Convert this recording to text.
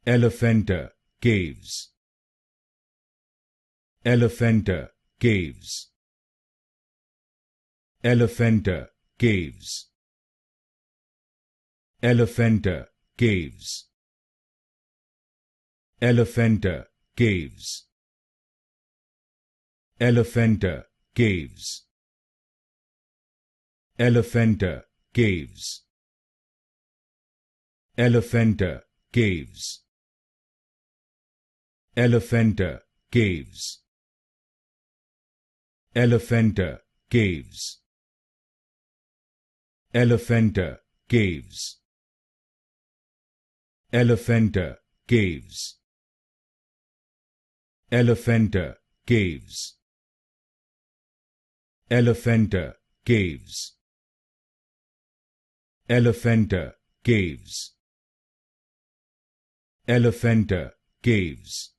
Elephanta Caves. Elephanta Caves. Elephanta Caves. Elephanta Caves. Elephanta Caves. Elephanta Caves. Elephanta Caves. Elephanta Caves. Elephanta Caves. Elephanta Caves. Elephanta Caves. Elephanta Caves. Elephanta Caves. Elephanta Caves. Elephanta Caves. Elephanta Caves.